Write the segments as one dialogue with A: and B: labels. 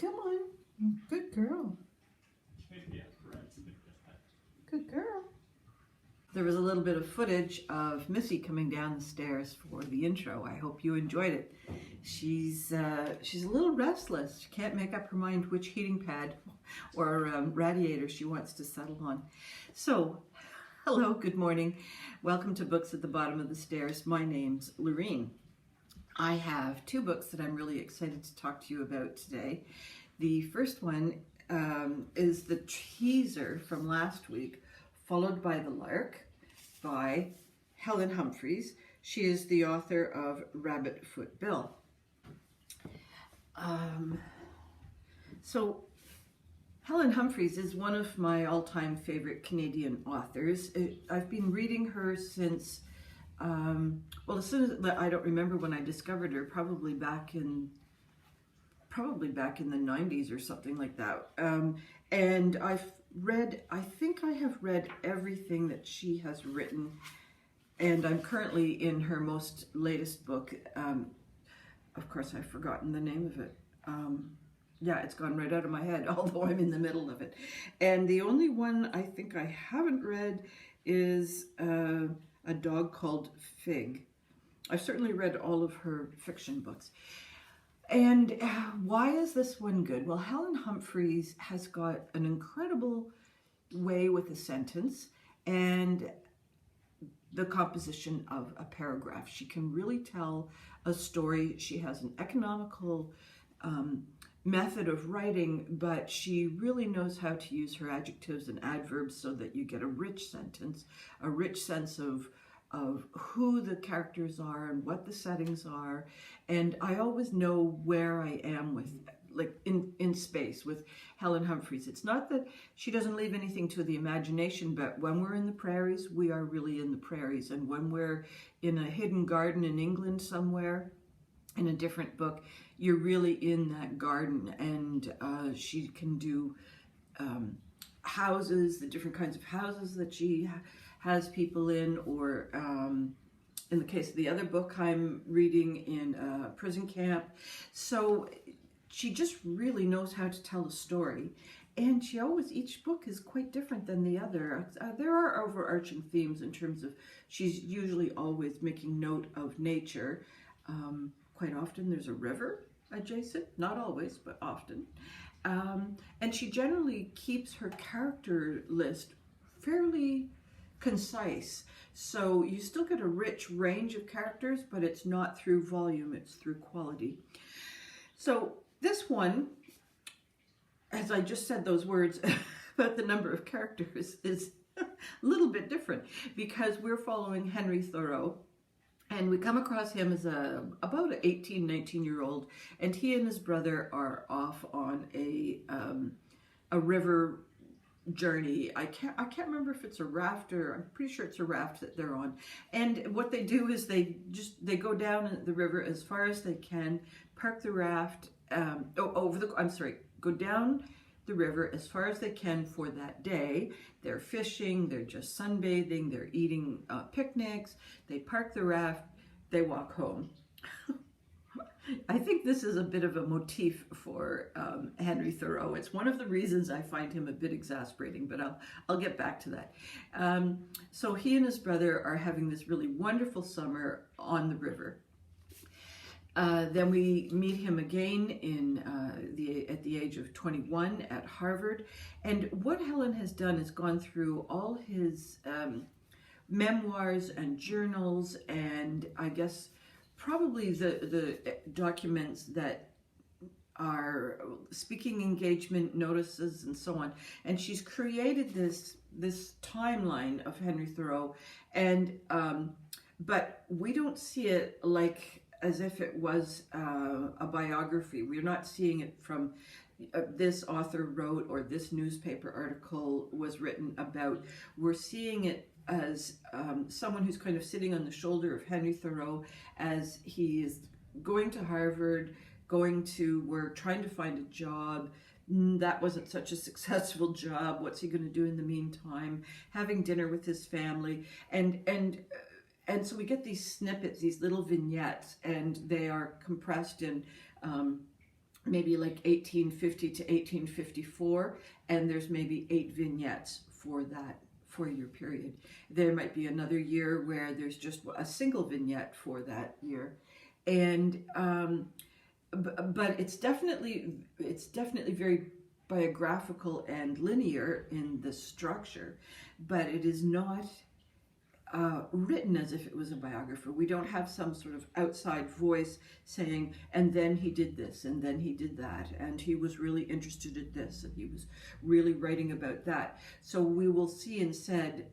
A: Come on. Good girl. Good girl. There was a little bit of footage of Missy coming down the stairs for the intro. I hope you enjoyed it. She's a little restless. She can't make up her mind which heating pad or radiator she wants to settle on. So, hello, good morning. Welcome to Books at the Bottom of the Stairs. My name's Lorene. I have two books that I'm really excited to talk to you about today. The first one is the teaser from last week, followed by The Lark by Helen Humphreys. She is the author of Rabbit Foot Bill. So Helen Humphreys is one of my all-time favorite Canadian authors. I've been reading her since, as soon as, I don't remember when I discovered her, probably back in the 90s or something like that. And I think I have read everything that she has written, and I'm currently in her most latest book. Of course, I've forgotten the name of it. Yeah, it's gone right out of my head, although I'm in the middle of it. And the only one I think I haven't read is A Dog Called Fig. I've certainly read all of her fiction books. And why is this one good? Well, Helen Humphreys has got an incredible way with a sentence and the composition of a paragraph. She can really tell a story. She has an economical method of writing, but she really knows how to use her adjectives and adverbs so that you get a rich sentence, a rich sense of who the characters are and what the settings are. And I always know where I am with, like, in space with Helen Humphreys. It's not that she doesn't leave anything to the imagination, but when we're in the prairies, we are really in the prairies. And when we're in a hidden garden in England somewhere, in a different book, you're really in that garden. And she can do houses, the different kinds of houses that she has people in, or in the case of the other book I'm reading, in a prison camp. So she just really knows how to tell a story. And each book is quite different than the other. There are overarching themes in terms of, she's usually always making note of nature. Quite often there's a river adjacent, not always, but often. And she generally keeps her character list fairly concise. So you still get a rich range of characters, but it's not through volume, it's through quality. So this one, as I just said those words about the number of characters, is a little bit different because we're following Henry Thoreau. And we come across him as about an 18, 19-year-old, and he and his brother are off on a river journey. I can't remember if it's a raft, or I'm pretty sure it's a raft that they're on. And what they do is they go down the river as far as they can, park the raft, go down the river as far as they can for that day. They're fishing, they're just sunbathing, they're eating picnics, they park the raft, they walk home. I think this is a bit of a motif for Henry Thoreau. It's one of the reasons I find him a bit exasperating, but I'll get back to that. So he and his brother are having this really wonderful summer on the river. Then we meet him again at the age of 21 at Harvard. And what Helen has done is gone through all his memoirs and journals, and I guess probably the documents that are speaking engagement notices and so on. And she's created this timeline of Henry Thoreau, and but we don't see it like as if it was a biography. We're not seeing it from this author wrote or this newspaper article was written about. We're seeing it as someone who's kind of sitting on the shoulder of Henry Thoreau as he is going to Harvard, going to work, trying to find a job. That wasn't such a successful job. What's he going to do in the meantime? Having dinner with his family, and so we get these snippets, these little vignettes, and they are compressed in maybe like 1850 to 1854, and there's maybe 8 vignettes for that 4-year period. There might be another year where there's just a single vignette for that year. And but it's definitely very biographical and linear in the structure, but it is not written as if it was a biographer. We don't have some sort of outside voice saying, and then he did this, and then he did that, and he was really interested in this, and he was really writing about that. So we will see instead,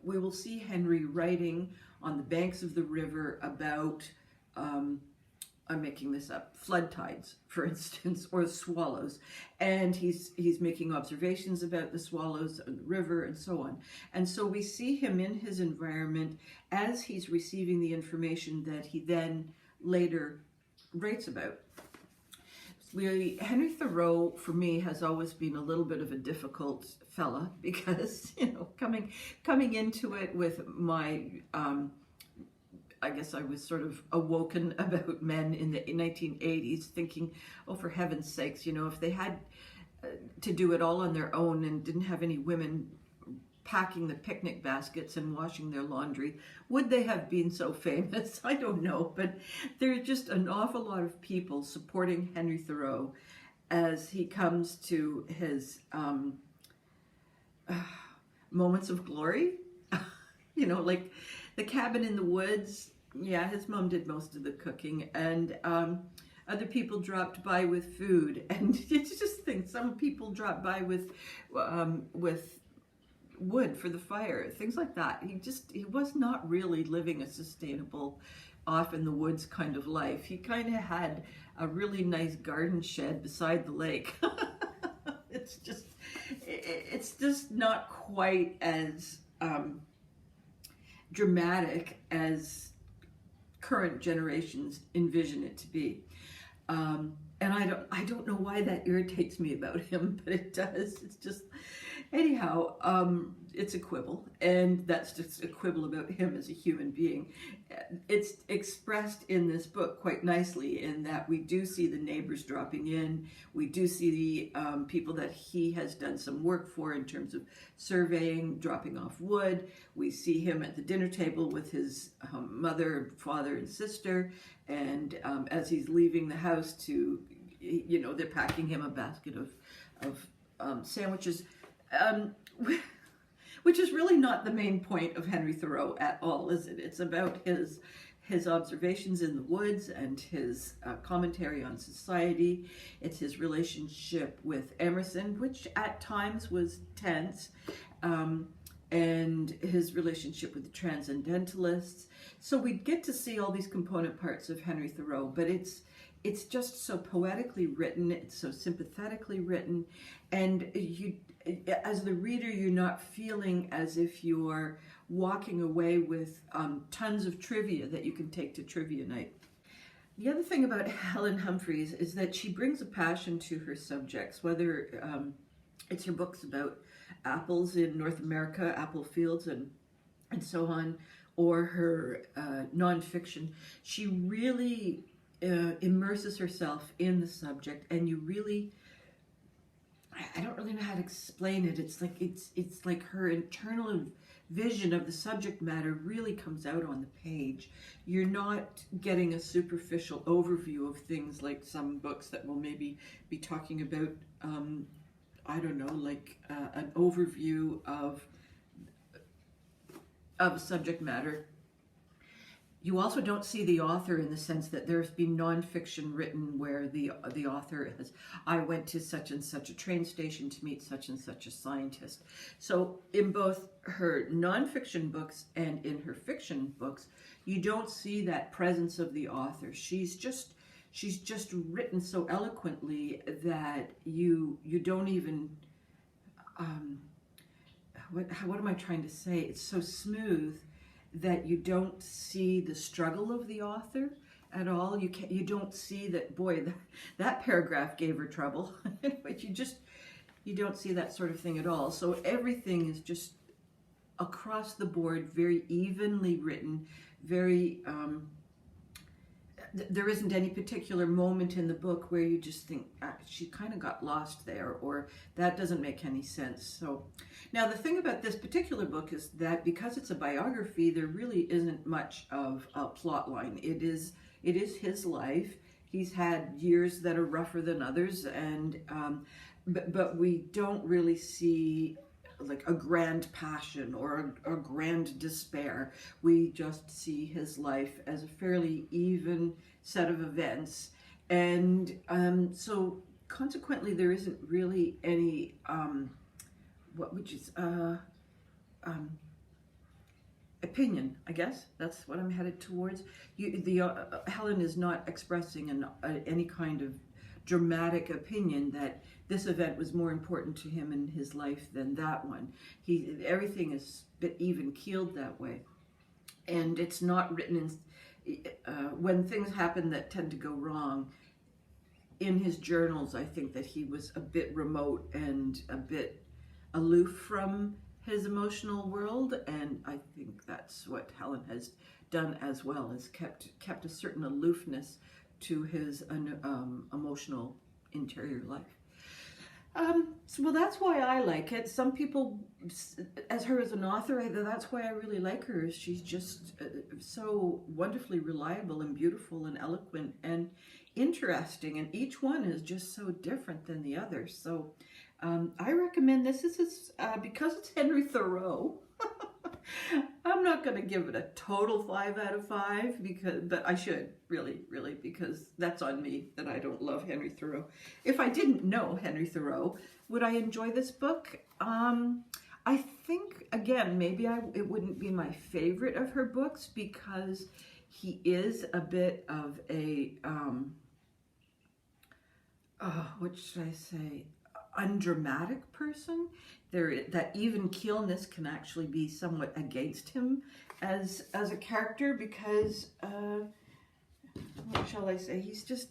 A: we will see Henry writing on the banks of the river about, I'm making this up, flood tides, for instance, or swallows. And he's making observations about the swallows and the river and so on. And so we see him in his environment as he's receiving the information that he then later writes about. Henry Thoreau, for me, has always been a little bit of a difficult fella because, you know, coming into it with my... I guess I was sort of awoken about men in the 1980s, thinking, oh, for heaven's sakes, you know, if they had to do it all on their own and didn't have any women packing the picnic baskets and washing their laundry, would they have been so famous? I don't know, but there's just an awful lot of people supporting Henry Thoreau as he comes to his moments of glory. You know, like the cabin in the woods. Yeah, his mom did most of the cooking, and other people dropped by with food. And it's just things. Some people dropped by with wood for the fire, things like that. He was not really living a sustainable, off in the woods kind of life. He kind of had a really nice garden shed beside the lake. It's just not quite as dramatic as current generations envision it to be, and I don't know why that irritates me about him, but it does. It's just, anyhow, it's a quibble, and that's just a quibble about him as a human being. It's expressed in this book quite nicely in that we do see the neighbors dropping in. We do see the people that he has done some work for in terms of surveying, dropping off wood. We see him at the dinner table with his mother, father, and sister, and as he's leaving the house to, you know, they're packing him a basket of sandwiches. Which is really not the main point of Henry Thoreau at all, is it? It's about his observations in the woods and his commentary on society. It's his relationship with Emerson, which at times was tense, and his relationship with the Transcendentalists. So we get to see all these component parts of Henry Thoreau, but it's just so poetically written, it's so sympathetically written, and you, as the reader, you're not feeling as if you're walking away with tons of trivia that you can take to trivia night. The other thing about Helen Humphreys is that she brings a passion to her subjects, whether it's her books about apples in North America, apple fields and so on, or her nonfiction. She really immerses herself in the subject, and you really, I don't really know how to explain it. It's like her internal vision of the subject matter really comes out on the page. You're not getting a superficial overview of things like some books that will maybe be talking about, I don't know, like an overview of a subject matter. You also don't see the author in the sense that there's been nonfiction written where the author has, I went to such and such a train station to meet such and such a scientist. So in both her nonfiction books and in her fiction books, you don't see that presence of the author. She's just written so eloquently that you don't even, what am I trying to say? It's so smooth that you don't see the struggle of the author at all. You don't see that, boy, that paragraph gave her trouble. But you don't see that sort of thing at all. So everything is just across the board, very evenly written, very there isn't any particular moment in the book where you just think she kind of got lost there, or that doesn't make any sense. So now the thing about this particular book is that because it's a biography, there really isn't much of a plot line. It is his life. He's had years that are rougher than others, and but we don't really see like a grand passion or a grand despair. We just see his life as a fairly even set of events, and so consequently there isn't really any opinion, I guess. That's what I'm headed towards. Helen is not expressing any kind of dramatic opinion that this event was more important to him in his life than that one. Everything is a bit even keeled that way, and it's not written in when things happen that tend to go wrong. In his journals, I think that he was a bit remote and a bit aloof from his emotional world, and I think that's what Helen has done as well, is kept a certain aloofness to his emotional interior life. Well, that's why I like it. Some people, as her as an author, that's why I really like her. She's just so wonderfully reliable and beautiful and eloquent and interesting, and each one is just so different than the other. So I recommend this. This is because it's Henry Thoreau. I'm not going to give it a total 5 out of 5 but I should really, because that's on me that I don't love Henry Thoreau. If I didn't know Henry Thoreau, would I enjoy this book? I think, again, maybe it wouldn't be my favorite of her books because he is a bit of a, what should I say, undramatic person. That even keelness can actually be somewhat against him as a character because what shall I say, he's just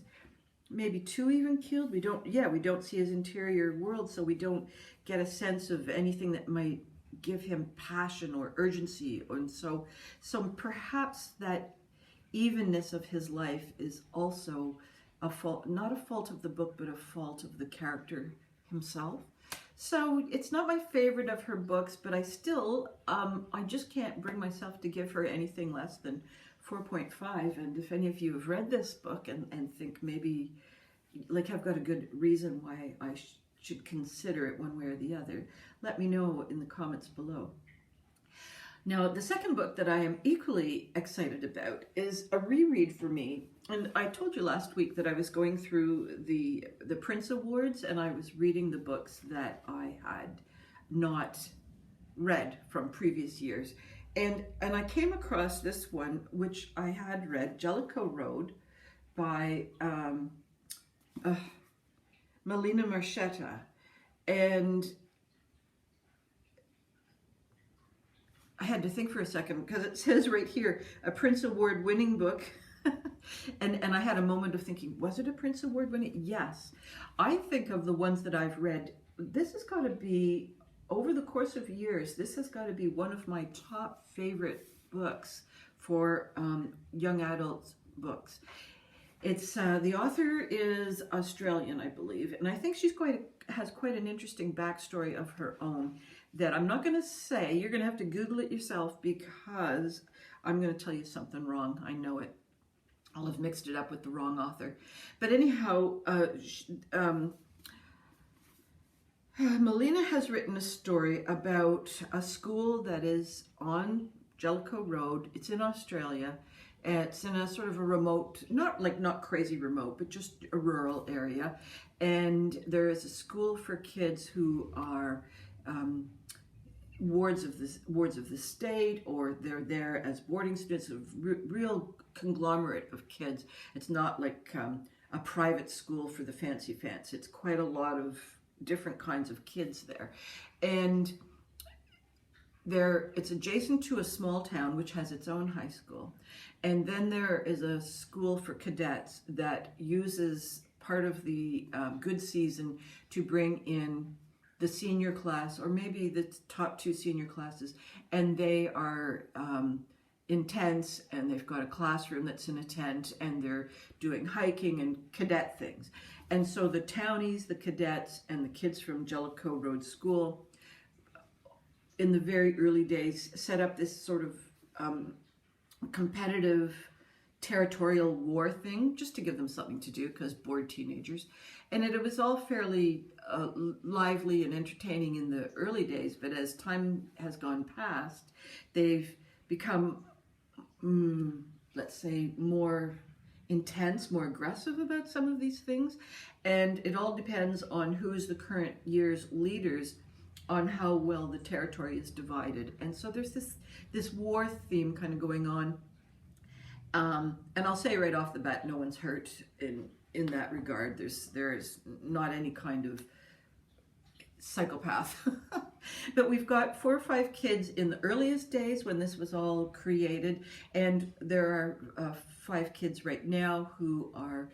A: maybe too even keeled. We don't see his interior world, so we don't get a sense of anything that might give him passion or urgency. And so perhaps that evenness of his life is also a fault, not a fault of the book, but a fault of the character himself. So it's not my favorite of her books, but I still, I just can't bring myself to give her anything less than 4.5. And if any of you have read this book and think maybe, like, I've got a good reason why I should consider it one way or the other, let me know in the comments below. Now, the second book that I am equally excited about is a reread for me. And I told you last week that I was going through the Prince Awards and I was reading the books that I had not read from previous years. And I came across this one, which I had read, Jellicoe Road by Melina Marchetta. And I had to think for a second because it says right here, a Prince Award winning book. and I had a moment of thinking, was it a Prince Award winning? Yes. I think of the ones that I've read, this has got to be, over the course of years, this has got to be one of my top favorite books for young adult books. It's the author is Australian, I believe, and I think she's has quite an interesting backstory of her own that I'm not going to say. You're going to have to Google it yourself because I'm going to tell you something wrong. I know it. I'll have mixed it up with the wrong author. But anyhow, Melina has written a story about a school that is on Jellicoe Road. It's in Australia. It's in a sort of a remote, not crazy remote, but just a rural area. And there is a school for kids who are wards of the state, or they're there as boarding students, a real conglomerate of kids. It's not like a private school for the fancy. It's quite a lot of different kinds of kids there. And it's adjacent to a small town which has its own high school. And then there is a school for cadets that uses part of the good season to bring in the senior class, or maybe the top 2 senior classes, and they are in tents, and they've got a classroom that's in a tent, and they're doing hiking and cadet things. And so the townies, the cadets, and the kids from Jellicoe Road School in the very early days set up this sort of competitive territorial war thing just to give them something to do because bored teenagers. And it was all fairly lively and entertaining in the early days, but as time has gone past, they've become, let's say, more intense, more aggressive about some of these things. And it all depends on who is the current year's leaders on how well the territory is divided. And so there's this war theme kind of going on. And I'll say right off the bat, no one's hurt in that regard. There's not any kind of psychopath. But we've got 4 or 5 kids in the earliest days when this was all created, and there are 5 kids right now who are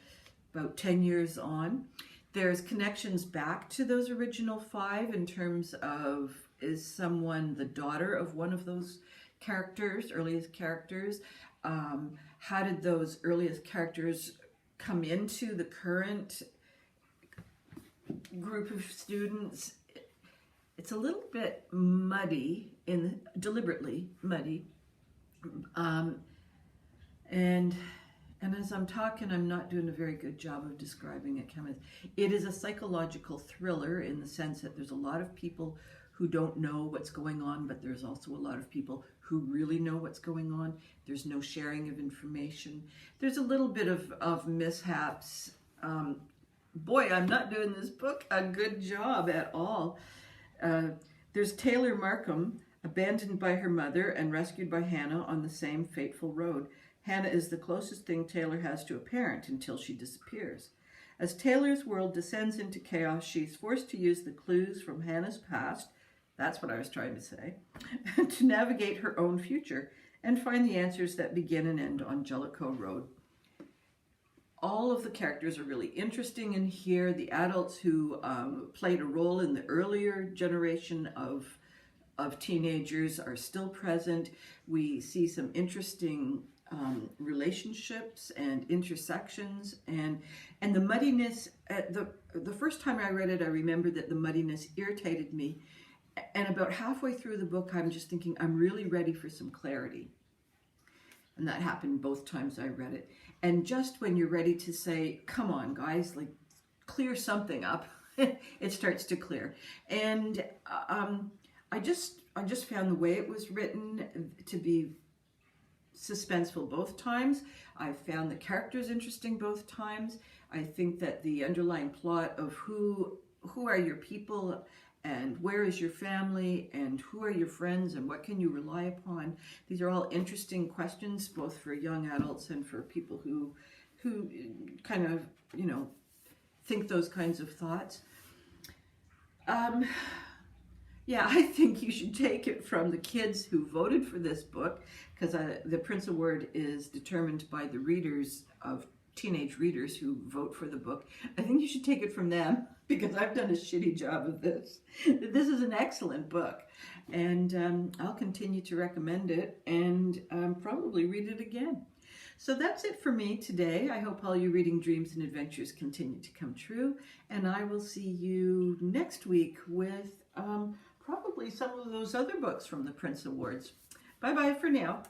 A: about 10 years on. There's connections back to those original 5 in terms of, is someone the daughter of one of those characters, earliest characters? How did those earliest characters come into the current group of students? It's a little bit muddy, deliberately muddy. And as I'm talking, I'm not doing a very good job of describing it, Kenneth. It is a psychological thriller in the sense that there's a lot of people who don't know what's going on, but there's also a lot of people who really know what's going on. There's no sharing of information. There's a little bit of mishaps. Boy, I'm not doing this book a good job at all. There's Taylor Markham, abandoned by her mother and rescued by Hannah on the same fateful road. Hannah is the closest thing Taylor has to a parent until she disappears. As Taylor's world descends into chaos, she's forced to use the clues from Hannah's past, that's what I was trying to say, to navigate her own future and find the answers that begin and end on Jellicoe Road. All of the characters are really interesting in here. The adults who played a role in the earlier generation of teenagers are still present. We see some interesting relationships and intersections, and the muddiness. The first time I read it, I remember that the muddiness irritated me, and about halfway through the book, I'm just thinking, I'm really ready for some clarity. And that happened both times I read it. And just when you're ready to say, come on, guys, like, clear something up, it starts to clear. And I just found the way it was written to be suspenseful both times. I found the characters interesting both times. I think that the underlying plot of who are your people and where is your family and who are your friends and what can you rely upon, these are all interesting questions both for young adults and for people who kind of, think those kinds of thoughts. Yeah, I think you should take it from the kids who voted for this book, because the Prince Award is determined by the readers of teenage readers who vote for the book. I think you should take it from them, because I've done a shitty job of this. This is an excellent book, and I'll continue to recommend it and probably read it again. So that's it for me today. I hope all your reading dreams and adventures continue to come true, and I will see you next week with probably some of those other books from the Prince Awards. Bye-bye for now.